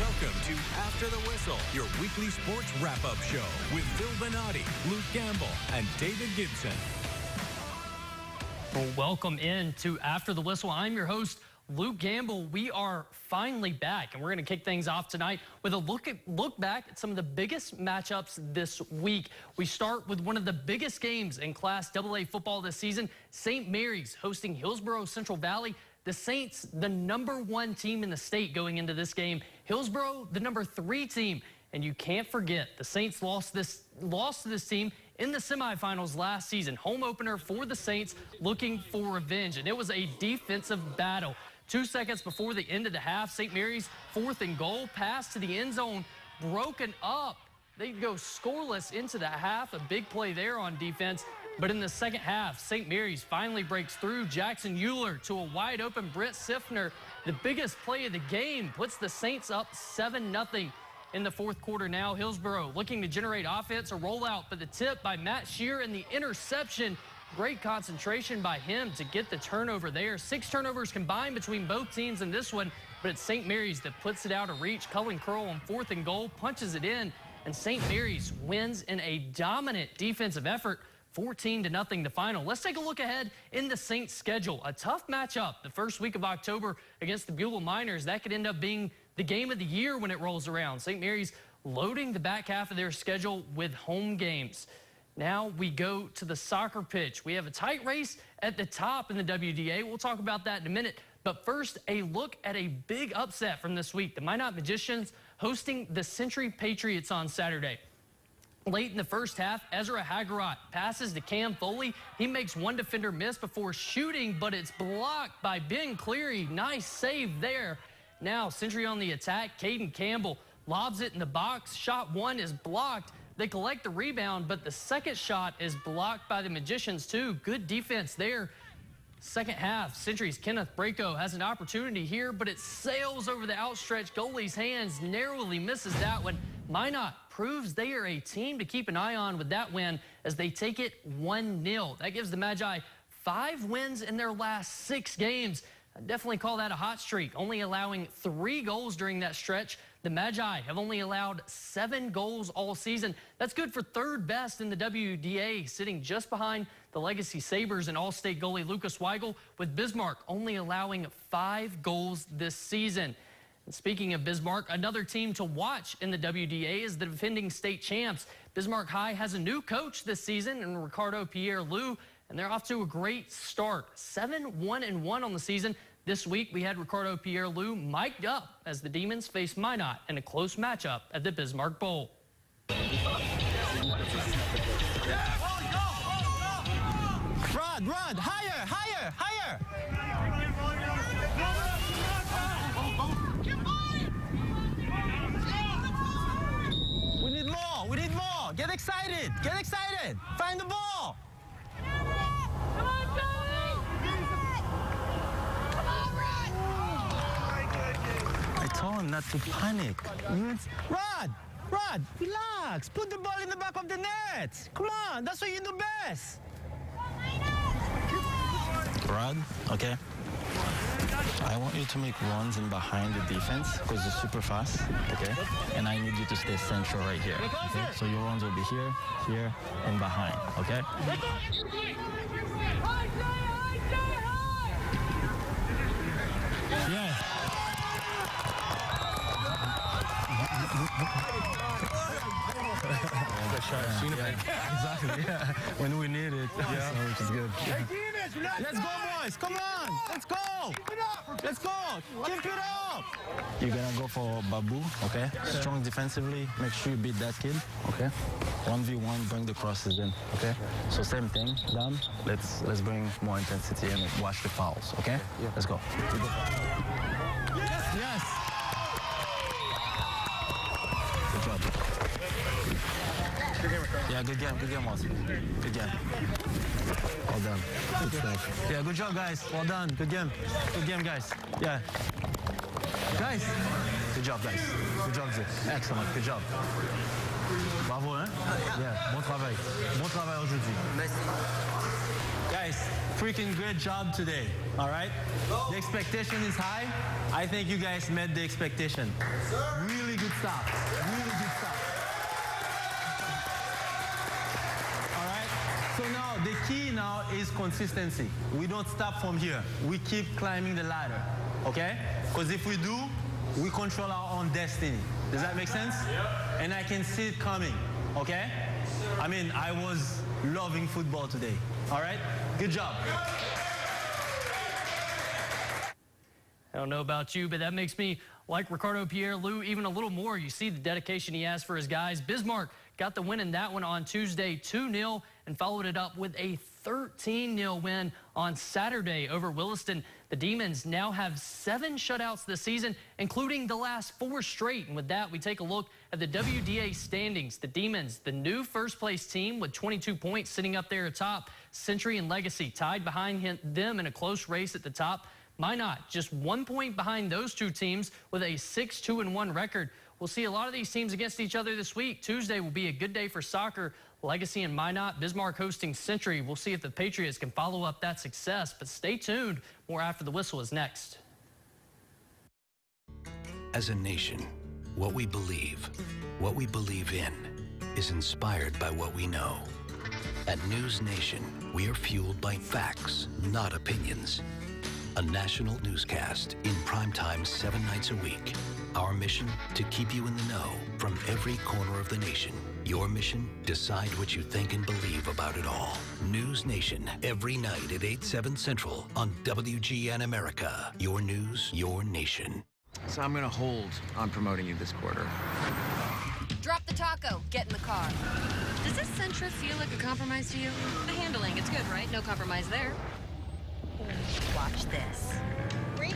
Welcome to After the Whistle, your weekly sports wrap-up show with Phil Benatti, Luke Gamble, and David Gibson. Well, welcome in to After the Whistle. I'm your host, Luke Gamble. We are finally back, and we're going to kick things off tonight with a look back at some of the biggest matchups this week. We start with one of the biggest games in Class AA football this season. St. Mary's hosting Hillsborough Central Valley. The Saints, the #1 team in the state going into this game. Hillsborough, the #3 team. And you can't forget, the Saints lost to this team in the semifinals last season. Home opener for the Saints, looking for revenge. And it was a defensive battle. 2 seconds before the end of the half, St. Mary's 4th and goal, pass to the end zone, broken up. They go scoreless into the half. A big play there on defense. But in the second half, St. Mary's finally breaks through. Jackson Euler to a wide open Brett Siffner. The biggest play of the game puts the Saints up 7-0 in the fourth quarter now. Hillsborough looking to generate offense, a rollout, but the tip by Matt Shear and the interception. Great concentration by him to get the turnover there. 6 turnovers combined between both teams in this one, but it's St. Mary's that puts it out of reach. Cullen Curl on 4th and goal, punches it in, and St. Mary's wins in a dominant defensive effort. 14-0 the final. Let's take a look ahead in the Saints' schedule. A tough matchup the first week of October against the Beulah Miners. That could end up being the game of the year when it rolls around. St. Mary's loading the back half of their schedule with home games. Now we go to the soccer pitch. We have a tight race at the top in the WDA. We'll talk about that in a minute. But first, a look at a big upset from this week. The Minot Magicians hosting the Century Patriots on Saturday. Late in the first half, Ezra Haggerott passes to Cam Foley. He makes one defender miss before shooting, but it's blocked by Ben Cleary. Nice save there. Now, Century on the attack. Caden Campbell lobs it in the box. Shot 1 is blocked. They collect the rebound, but the second shot is blocked by the Magicians, too. Good defense there. Second half, Century's Kenneth Braco has an opportunity here, but it sails over the outstretched goalie's hands. Narrowly misses that one. Minot proves they are a team to keep an eye on with that win as they take it 1-0. That gives the Magi 5 wins in their last 6 games. I definitely call that a hot streak, only allowing 3 goals during that stretch. The Magi have only allowed 7 goals all season. That's good for 3rd best in the WDA, sitting just behind the Legacy Sabres and All-State goalie Lucas Weigel, with Bismarck only allowing 5 goals this season. And speaking of Bismarck, another team to watch in the WDA is the defending state champs. Bismarck High has a new coach this season in Ricardo Pierre-Lou, and they're off to a great start. 7-1-1 on the season. This week, we had Ricardo Pierre-Lou mic'd up as the Demons face Minot in a close matchup at the Bismarck Bowl. Rod, higher, higher, higher. We need more. Get excited, Find the ball. I told him not to panic. Rod, relax. Put the ball in the back of the net. Come on, that's what you do best. Rod, okay. I want you to make runs in behind the defense because you're super fast, okay? And I need you to stay central right here, okay? So your runs will be here, here, and behind, okay? Yeah. Exactly, yeah. When we need it, yeah. So, which is good. Let's go, boys. Come on. Let's go. Let's go. Keep it up. You're going to go for Babu, okay? Strong defensively. Make sure you beat that kid, okay? 1v1, bring the crosses in, okay? So same thing, done. Let's bring more intensity and watch the fouls, okay? Yeah. Let's go. Yes. Good job. Yeah, good game, Watson. Good game. Well done. Good stuff. Yeah, good job, guys. Well done. Good game. Good game, guys. Yeah. Guys. Good job, guys. Good job, Zé. Excellent. Good job. Bravo, hein? Yeah, bon travail. Bon travail aujourd'hui. Merci. Guys, freaking great job today. All right? The expectation is high. I think you guys met the expectation. Really good stuff. Really good stuff. All right? So now, the key now is consistency. We don't stop from here. We keep climbing the ladder, okay? Because if we do, we control our own destiny. Does that make sense? Yep. And I can see it coming, okay? I mean, I was loving football today. All right? Good job. I don't know about you, but that makes me like Ricardo Pierre-Loup even a little more. You see the dedication he has for his guys. Bismarck got the win in that one on Tuesday, 2-0, and followed it up with a 13-0 win on Saturday over Williston. The Demons now have 7 shutouts this season, including the last 4 straight. And with that, we take a look at the Wda Standings. The Demons, the new first-place team with 22 points, sitting up there atop. Century and Legacy tied behind them in a close race at the top. Minot just 1 point behind those 2 teams with a 6-2-1 record. We'll see a lot of these teams against each other this week. Tuesday will be a good day for soccer. Legacy and Minot, Bismarck hosting Century. We'll see if the Patriots can follow up that success, but stay tuned. More After the Whistle is next. As a nation, what we believe in, is inspired by what we know. At News Nation, we are fueled by facts, not opinions. A national newscast in primetime 7 nights a week. Our mission, to keep you in the know from every corner of the nation. Your mission, decide what you think and believe about it all. News Nation, every night at 8/7 Central on WGN America. Your news, your nation. So I'm going to hold on promoting you this quarter. Drop the taco. Get in the car. Does this Sentra feel like a compromise to you? The handling, it's good, right? No compromise there. Watch this. Brake.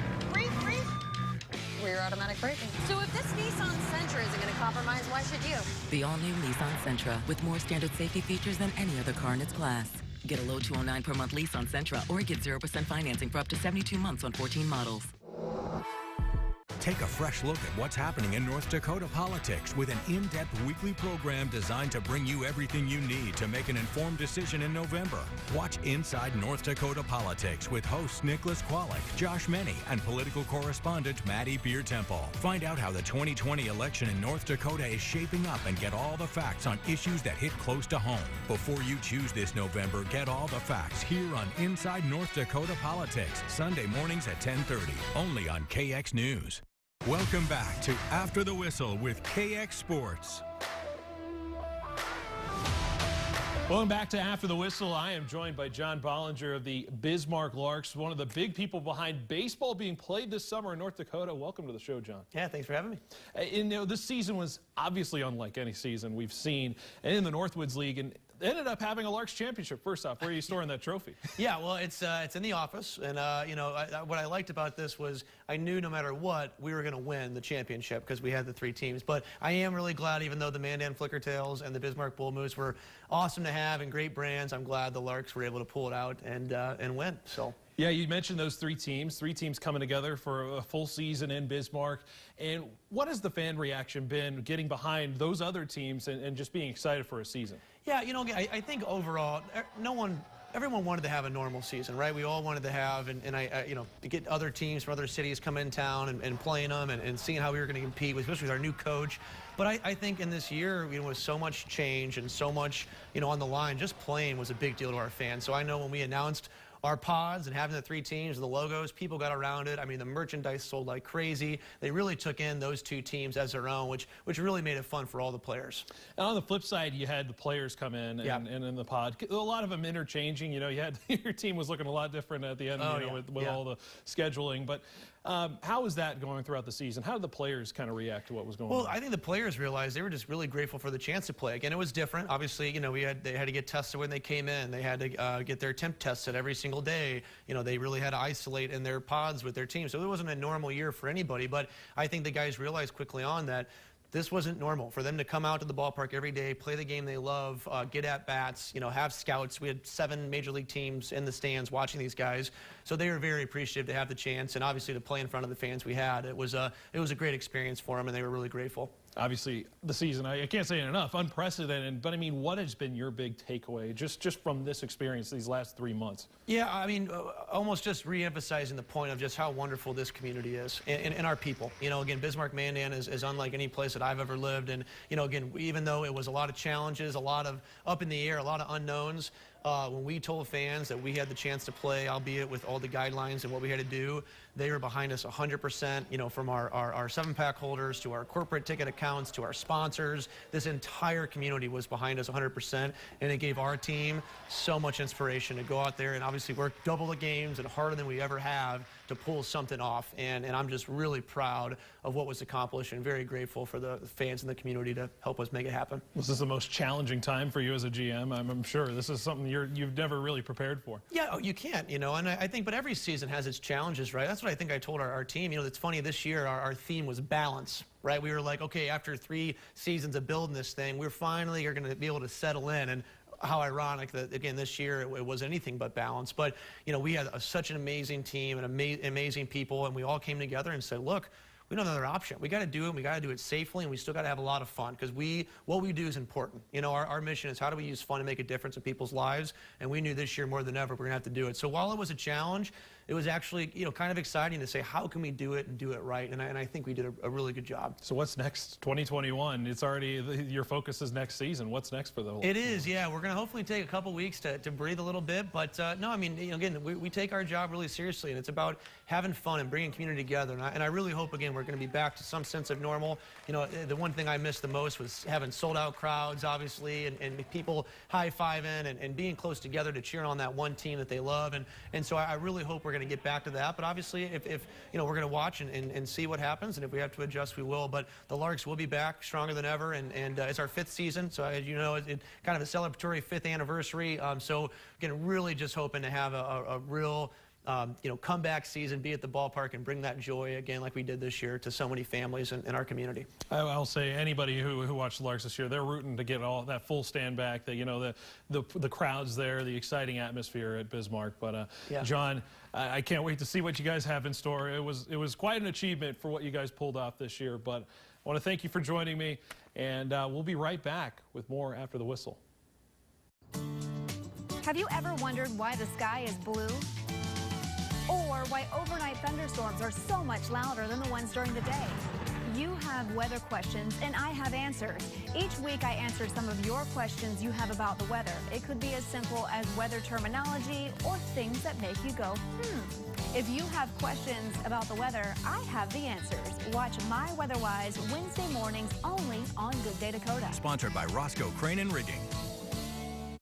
Rear automatic braking. So if this Nissan Sentra isn't going to compromise, why should you? The all-new Nissan Sentra with more standard safety features than any other car in its class. Get a low $209 per month lease on Sentra or get 0% financing for up to 72 months on 14 models. Take a fresh look at what's happening in North Dakota politics with an in-depth weekly program designed to bring you everything you need to make an informed decision in November. Watch Inside North Dakota Politics with hosts Nicholas Kwalik, Josh Meny, and political correspondent Maddie Beer-Temple. Find out how the 2020 election in North Dakota is shaping up and get all the facts on issues that hit close to home. Before you choose this November, get all the facts here on Inside North Dakota Politics, Sunday mornings at 10:30, only on KX News. Welcome back to After the Whistle with KX Sports. Welcome back to After the Whistle. I am joined by John Bollinger of the Bismarck Larks, one of the big people behind baseball being played this summer in North Dakota. Welcome to the show, John. Yeah, thanks for having me. You know, this season was obviously unlike any season we've seen in the Northwoods League, and ended up having a Larks championship. First off, where are you storing that trophy? Yeah, well, it's in the office, and you know, what I liked about this was I knew no matter what we were going to win the championship because we had the 3 teams. But I am really glad, even though the Mandan Flickertails and the Bismarck Bull Moose were awesome to have and great brands, I'm glad the Larks were able to pull it out and win. So. Yeah, you mentioned those 3 teams coming together for a full season in Bismarck. And what has the fan reaction been getting behind those other teams and just being excited for a season? Yeah, you know, I think overall, everyone wanted to have a normal season, right? We all wanted to have, and I you know, to get other teams from other cities come in town and playing them and seeing how we were going to compete, especially with our new coach. But I think in this year, you know, with so much change and so much, you know, on the line, just playing was a big deal to our fans. So I know when we announced our pods and having the 3 teams and the logos, people got around it. I mean, the merchandise sold like crazy. They really took in those 2 teams as their own, which really made it fun for all the players. And on the flip side, you had the players come in and in the pod. A lot of them interchanging. You know, you had your team was looking a lot different at the end, with all the scheduling. But how was that going throughout the season? How did the players kind of react to what was going on? Well, I think the players realized they were just really grateful for the chance to play. Again, it was different. Obviously, you know, they had to get tested when they came in. They had to get their temp tested every single day. You know, they really had to isolate in their pods with their team. So it wasn't a normal year for anybody. But I think the guys realized quickly on that this wasn't normal for them to come out to the ballpark every day, play the game they love, get at bats, you know, have scouts. We had 7 major league teams in the stands watching these guys, so they were very appreciative to have the chance and obviously to play in front of the fans we had. It was a great experience for them, and they were really grateful. Obviously, the season, I can't say it enough, unprecedented, but I mean, what has been your big takeaway just from this experience these last 3 months? Yeah, I mean, almost just re-emphasizing the point of just how wonderful this community is and our people. You know, again, Bismarck, Mandan is unlike any place that I've ever lived. And, you know, again, even though it was a lot of challenges, a lot of up in the air, a lot of unknowns, when we told fans that we had the chance to play, albeit with all the guidelines and what we had to do, they were behind us 100%, you know, from our 7-pack holders to our corporate ticket accounts to our sponsors. This entire community was behind us 100%, and it gave our team so much inspiration to go out there and obviously work double the games and harder than we ever have to pull something off. And I'm just really proud of what was accomplished and very grateful for the fans in the community to help us make it happen. This is the most challenging time for you as a GM, I'm sure. This is something you've never really prepared for. Yeah, you can't, you know, and I think, but every season has its challenges, right? That's what I think I told our team. You know, it's funny, this year our theme was balance, right? We were like, okay, after 3 seasons of building this thing, we're finally going to be able to settle in. And how ironic that, again, this year it was anything but balance. But, you know, we had such an amazing team and amazing people, and we all came together and said, look, we don't have another option. We got to do it. We got to do it safely, and we still got to have a lot of fun because what we do is important. You know, our mission is how do we use fun to make a difference in people's lives, and we knew this year more than ever we're going to have to do it. So while it was a challenge, it was actually, you know, kind of exciting to say, how can we do it and do it right? And I think we did a really good job. So what's next? 2021, it's already, your focus is next season. What's next for the whole It is, yeah. We're going to hopefully take a couple weeks to breathe a little bit. But, no, I mean, you know, again, we take our job really seriously, and it's about having fun and bringing community together. And I really hope, again, we're going to be back to some sense of normal. You know, the one thing I missed the most was having sold-out crowds, obviously, and people high-fiving and being close together to cheer on that one team that they love. And so I really hope we're going to get back to that. But obviously, if you know, we're going to watch and see what happens, and if we have to adjust, we will. But the Larks will be back stronger than ever, and it's our 5th season. So as you know, it's kind of a celebratory 5th anniversary. So again, really just hoping to have a real you know, comeback season, be at the ballpark and bring that joy again like we did this year to so many families in our community. I'll say anybody who watched the Larks this year, they're rooting to get all that full stand back, you know, the crowds there, the exciting atmosphere at Bismarck. But yeah. John, I can't wait to see what you guys have in store. It was quite an achievement for what you guys pulled off this year. But I want to thank you for joining me, and we'll be right back with more after the whistle. Have you ever wondered why the sky is blue? Or why overnight thunderstorms are so much louder than the ones during the day? You have weather questions, and I have answers. Each week, I answer some of your questions you have about the weather. It could be as simple as weather terminology or things that make you go, If you have questions about the weather, I have the answers. Watch My Weatherwise Wednesday mornings only on Good Day Dakota. Sponsored by Roscoe Crane and Rigging.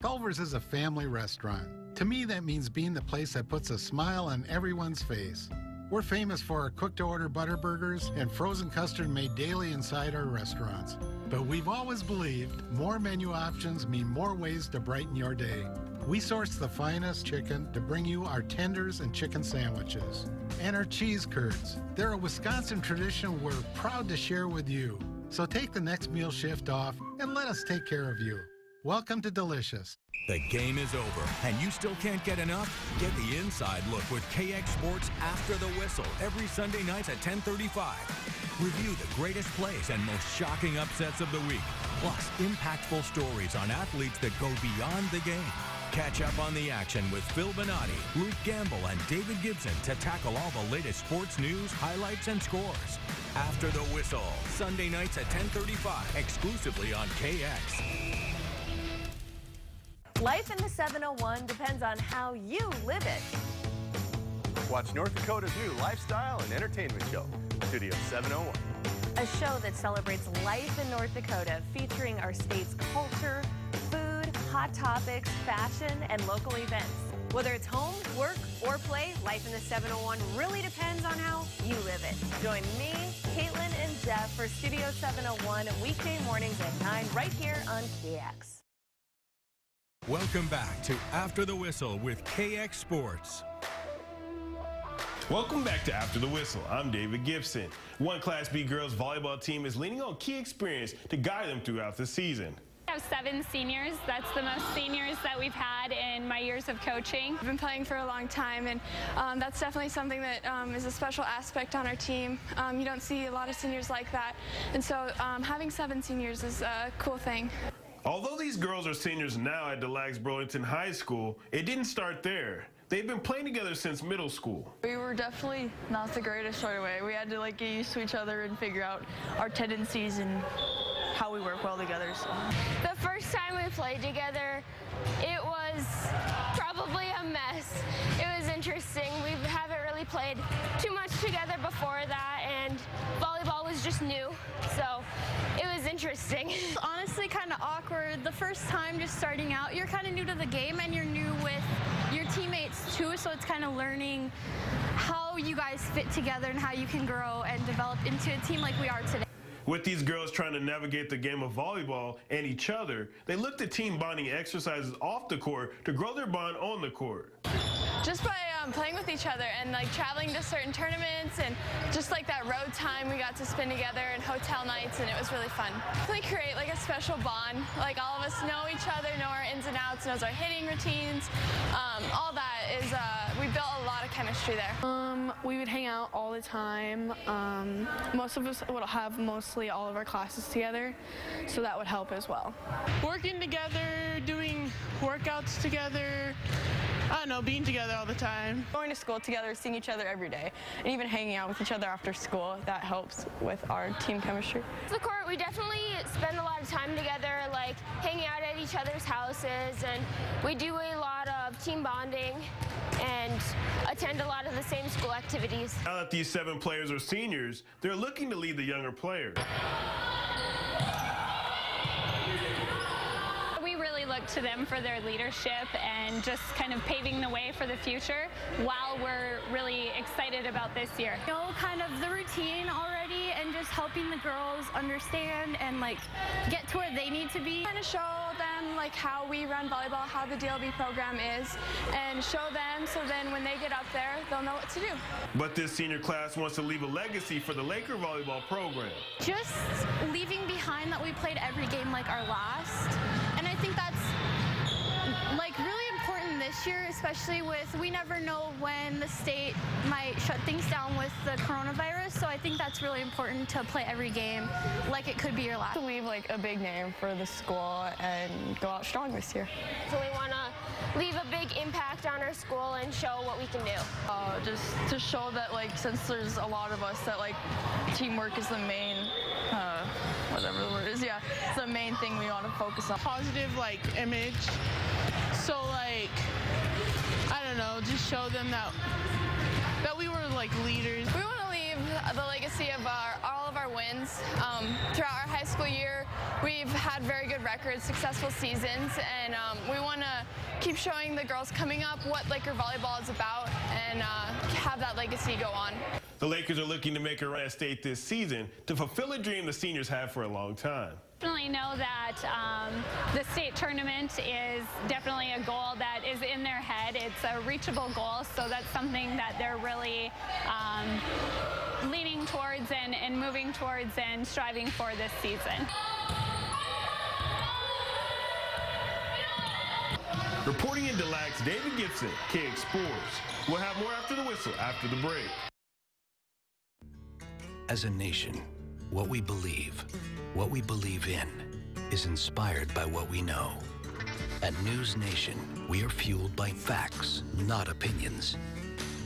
Culver's is a family restaurant. To me, that means being the place that puts a smile on everyone's face. We're famous for our cooked-to-order butter burgers and frozen custard made daily inside our restaurants. But we've always believed more menu options mean more ways to brighten your day. We source the finest chicken to bring you our tenders and chicken sandwiches. And our cheese curds. They're a Wisconsin tradition we're proud to share with you. So take the next meal shift off and let us take care of you. Welcome to Delicious. The game is over, and you still can't get enough? Get the inside look with KX Sports After the Whistle every Sunday nights at 10:35. Review the greatest plays and most shocking upsets of the week, plus impactful stories on athletes that go beyond the game. Catch up on the action with Phil Bonatti, Luke Gamble, and David Gibson to tackle all the latest sports news, highlights, and scores. After the Whistle, Sunday nights at 10:35, exclusively on KX. Life in the 701 depends on how you live it. Watch North Dakota's new lifestyle and entertainment show, Studio 701. A show that celebrates life in North Dakota, featuring our state's culture, food, hot topics, fashion, and local events. Whether it's home, work, or play, life in the 701 really depends on how you live it. Join me, Caitlin, and Jeff for Studio 701 weekday mornings at 9 right here on KX. Welcome back to After the Whistle with KX Sports. Welcome back to After the Whistle. I'm David Gibson. One Class B girls volleyball team is leaning on key experience to guide them throughout the season. We have 7 seniors. That's the most seniors that we've had in my years of coaching. I've been playing for a long time, and that's definitely something that is a special aspect on our team. You don't see a lot of seniors like that, and so having 7 seniors is a cool thing. Although these girls are seniors now at the Larks Burlington High School, it didn't start there. They've been playing together since middle school. We were definitely not the greatest right away. We had to get used to each other and figure out our tendencies and how we work well together. So. The first time we played together, it was probably a mess. It was interesting. We haven't really played too much together before that, and volleyball was just new, so it was interesting. It's honestly kind of awkward. The first time just starting out, you're kind of new to the game, and you're new with your teammates too, so it's kind of learning how you guys fit together and how you can grow and develop into a team like we are today. With these girls trying to navigate the game of volleyball and each other, they looked at team bonding exercises off the court to grow their bond on the court. Just by playing with each other and traveling to certain tournaments, and just that road time we got to spend together and hotel nights, and it was really fun. Really create a special bond. All of us know each other, know our ins and outs, knows our hitting routines. All that is, we built a lot of chemistry there. We would hang out all the time. Most of us would have mostly all of our classes together, so that would help as well. Working together, doing workouts together, I don't know, being together all the time. Going to school together, seeing each other every day, and even hanging out with each other after school, that helps with our team chemistry. The court, we definitely spend a lot of time together, hanging out at each other's houses, and we do a lot of team bonding and attend a lot of the same school activities. Now that these 7 players are seniors, they're looking to lead the younger players. We really look to them for their leadership and just kind of paving the way for the future while we're really excited about this year. Know kind of the routine already, and just helping the girls understand and get to where they need to be. Kind of show them how we run volleyball, how the DLB program is, and show them so then when they get up there, they'll know what to do. But this senior class wants to leave a legacy for the Laker volleyball program. Just leaving behind that we played every game like our last, and I think that's really important this year, especially with we never know when the state might shut things down with the coronavirus, so I think that's really important to play every game like it could be your last. To leave a big name for the school and go out strong this year. So we want to leave a big impact on our school and show what we can do. Just to show that since there's a lot of us, that teamwork is the main, whatever the word is, it's the main thing we want to focus on. Positive image. So I don't know, just show them that we were leaders. We want to leave the legacy of all of our wins. Throughout our high school year, we've had very good records, successful seasons, and we want to keep showing the girls coming up what Laker volleyball is about and have that legacy go on. The Lakers are looking to make a run at state this season to fulfill a dream the seniors have for a long time. Definitely know that the state tournament is definitely a goal that is in their head. It's a reachable goal, so that's something that they're really leaning towards and moving towards and striving for this season. Reporting in Larks, David Gibson, KX Sports. We'll have more after the whistle, after the break. As a nation, what we believe in, is inspired by what we know. At News Nation, we are fueled by facts, not opinions.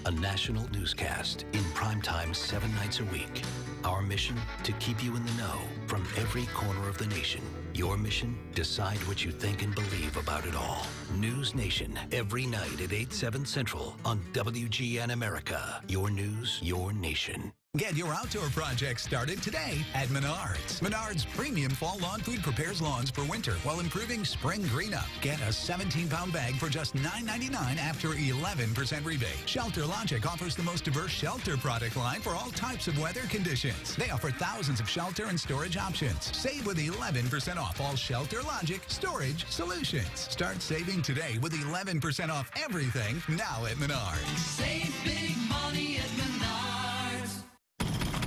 A national newscast in primetime 7 nights a week. Our mission, to keep you in the know from every corner of the nation. Your mission, decide what you think and believe about it all. News Nation, every night at 8/7 Central on WGN America. Your news, your nation. Get your outdoor project started today at Menards. Menards premium fall lawn food prepares lawns for winter while improving spring green-up. Get a 17-pound bag for just $9.99 after 11% rebate. Shelter Logic offers the most diverse shelter product line for all types of weather conditions. They offer thousands of shelter and storage options. Save with 11% off all Shelter Logic storage solutions. Start saving today with 11% off everything now at Menards. Save big money at Menards.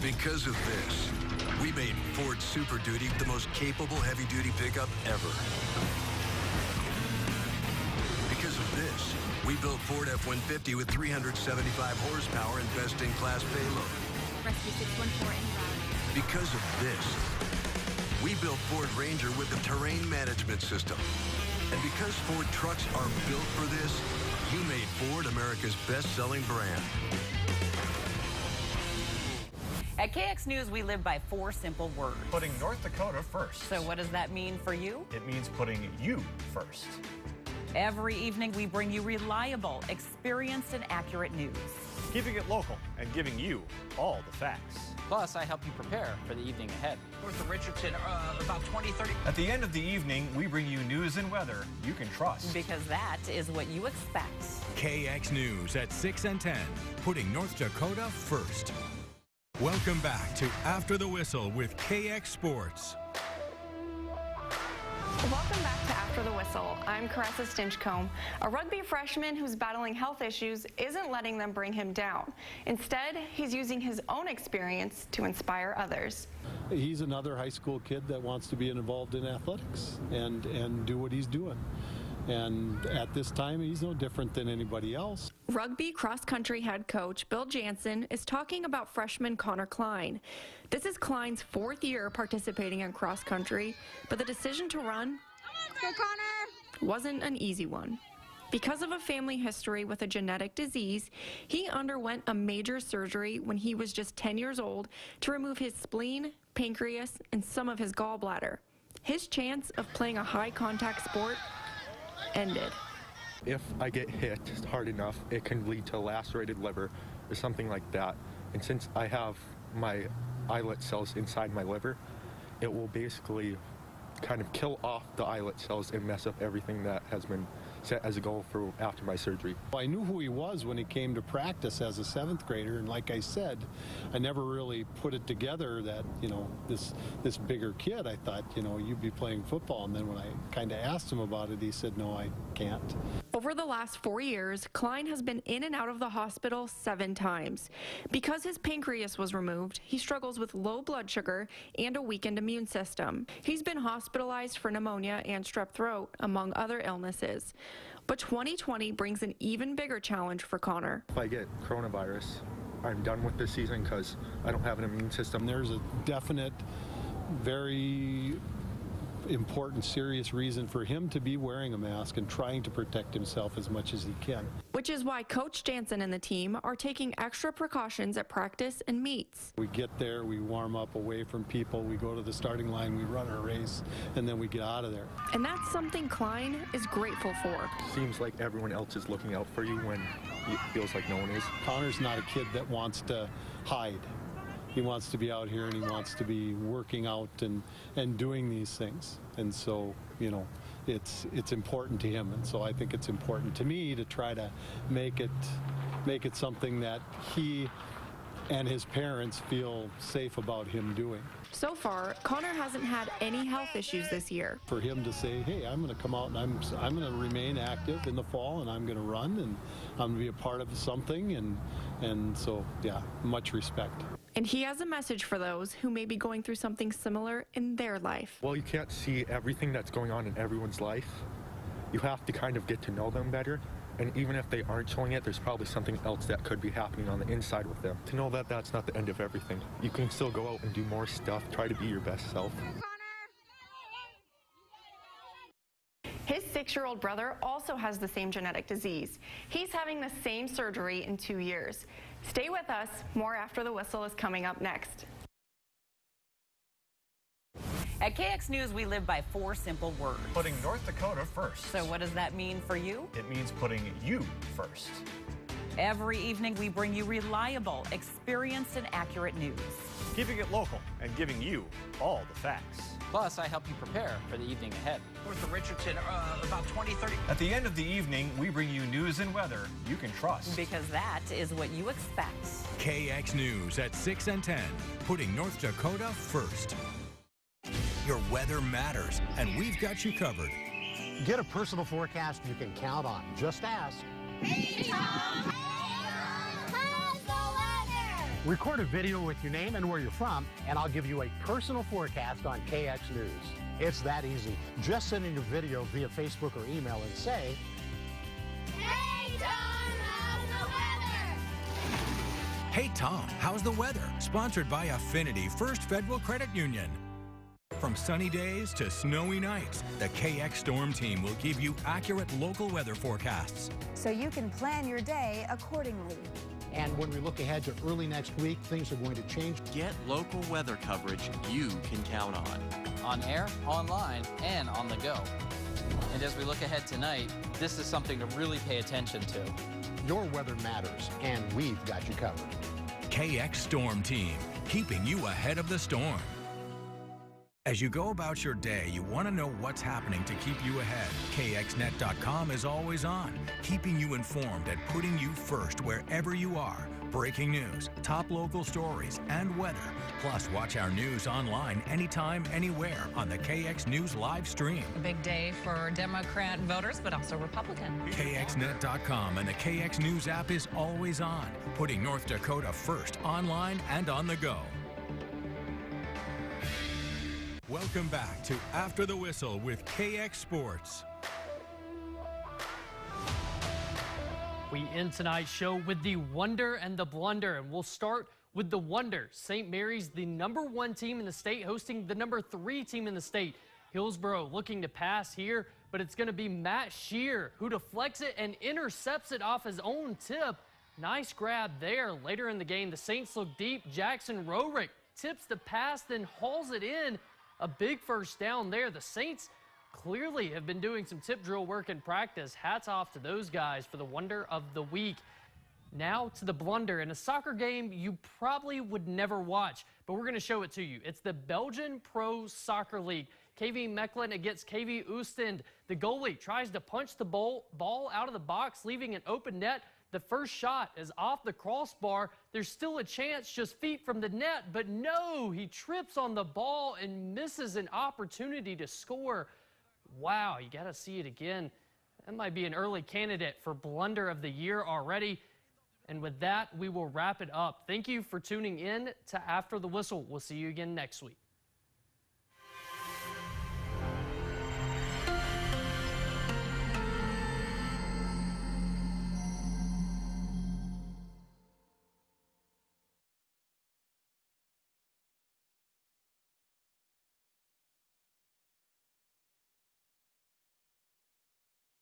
Because of this, We made Ford Super Duty the most capable heavy-duty pickup ever. Because of this, we built Ford F-150 with 375 horsepower and best-in-class payload. Rescue 614 en route. Because of this, we built Ford Ranger with the terrain management system. And because Ford trucks are built for this, we made Ford America's best-selling brand. At KX News, we live by 4 simple words. Putting North Dakota first. So what does that mean for you? It means putting you first. Every evening, we bring you reliable, experienced, and accurate news. Keeping it local and giving you all the facts. Plus, I help you prepare for the evening ahead. North of Richardson, about 20-30. At the end of the evening, we bring you news and weather you can trust. Because that is what you expect. KX News at 6 and 10, putting North Dakota first. Welcome back to After the Whistle with KX Sports. Welcome back to After the Whistle. I'm Caressa Stinchcomb. A rugby freshman who's battling health issues isn't letting them bring him down. Instead, he's using his own experience to inspire others. He's another high school kid that wants to be involved in athletics and do what he's doing. And at this time, he's no different than anybody else. Rugby cross-country head coach Bill Jansen is talking about freshman Connor Klein. This is Klein's 4th year participating in cross-country, but the decision to run wasn't an easy one. Because of a family history with a genetic disease, he underwent a major surgery when he was just 10 years old to remove his spleen, pancreas, and some of his gallbladder. His chance of playing a high-contact sport ended. If I get hit hard enough, it can lead to a lacerated liver or something like that. And since I have my islet cells inside my liver, it will basically kind of kill off the islet cells and mess up everything that has been set as a goal for after my surgery. I knew who he was when he came to practice as a 7th grader, and like I said, I never really put it together that, you know, this bigger kid, I thought, you know, you'd be playing football. And then when I kind of asked him about it, he said, no, I can't. Over the last 4 years, Klein has been in and out of the hospital 7 times. Because his pancreas was removed, he struggles with low blood sugar and a weakened immune system. He's been hospitalized for pneumonia and strep throat, among other illnesses. But 2020 brings an even bigger challenge for Connor. If I get coronavirus, I'm done with this season because I don't have an immune system. There's a definite, very important, serious reason for him to be wearing a mask and trying to protect himself as much as he can. Which is why Coach Jansen and the team are taking extra precautions at practice and meets. We get there, we warm up away from people, we go to the starting line, we run our race, and then we get out of there. And that's something Klein is grateful for. Seems like everyone else is looking out for you when it feels like no one is. Connor's not a kid that wants to hide. He wants to be out here and he wants to be working out and doing these things. And so, you know, it's important to him. And so I think it's important to me to try to make it something that he and his parents feel safe about him doing. So far, Connor hasn't had any health issues this year. For him to say, hey, I'm going to come out and I'm going to remain active in the fall and I'm going to run and I'm going to be a part of something. And so, yeah, much respect. And he has a message for those who may be going through something similar in their life. Well, you can't see everything that's going on in everyone's life. You have to kind of get to know them better. And even if they aren't showing it, there's probably something else that could be happening on the inside with them. To know that that's not the end of everything. You can still go out and do more stuff, try to be your best self. His 6-year-old brother also has the same genetic disease. He's having the same surgery in 2 years. Stay with us. More After the Whistle is coming up next. At KX News, we live by 4 simple words. Putting North Dakota first. So what does that mean for you? It means putting you first. Every evening, we bring you reliable, experienced, and accurate news. Keeping it local and giving you all the facts. Plus, I help you prepare for the evening ahead. North of Richardson, about 20-30. At the end of the evening, we bring you news and weather you can trust. Because that is what you expect. KX News at 6 and 10, putting North Dakota first. Your weather matters, and we've got you covered. Get a personal forecast you can count on. Just ask. Hey, Tom. How's the weather? Record a video with your name and where you're from, and I'll give you a personal forecast on KX News. It's that easy. Just send in your video via Facebook or email and say, Hey, Tom, how's the weather? Hey Tom, how's the weather? Sponsored by Affinity First Federal Credit Union. From sunny days to snowy nights, the KX Storm Team will give you accurate local weather forecasts. So you can plan your day accordingly. And when we look ahead to early next week, things are going to change. Get local weather coverage you can count on. On air, online, and on the go. And as we look ahead tonight, this is something to really pay attention to. Your weather matters, and we've got you covered. KX Storm Team, keeping you ahead of the storm. As you go about your day, you want to know what's happening to keep you ahead. KXNet.com is always on, keeping you informed and putting you first wherever you are. Breaking news, top local stories, and weather. Plus, watch our news online anytime, anywhere on the KX News live stream. A big day for Democrat voters, but also Republican. KXNet.com and the KX News app is always on, putting North Dakota first online and on the go. Welcome back to After the Whistle with KX Sports. We end tonight's show with the wonder and the blunder, and we'll start with the wonder. St. Mary's, the #1 team in the state, hosting the #3 team in the state. Hillsboro looking to pass here, but it's going to be Matt Shear who deflects it and intercepts it off his own tip. Nice grab there. Later in the game, the Saints look deep. Jackson Rorick tips the pass, then hauls it in. A big first down there. The Saints clearly have been doing some tip drill work in practice. Hats off to those guys for the wonder of the week. Now to the blunder. In a soccer game you probably would never watch, but we're going to show it to you. It's the Belgian Pro Soccer League. KV Mechelen against KV Oostend. The goalie tries to punch the ball out of the box, leaving an open net. The first shot is off the crossbar. There's still a chance just feet from the net, but no, he trips on the ball and misses an opportunity to score. Wow, you got to see it again. That might be an early candidate for blunder of the year already. And with that, we will wrap it up. Thank you for tuning in to After the Whistle. We'll see you again next week.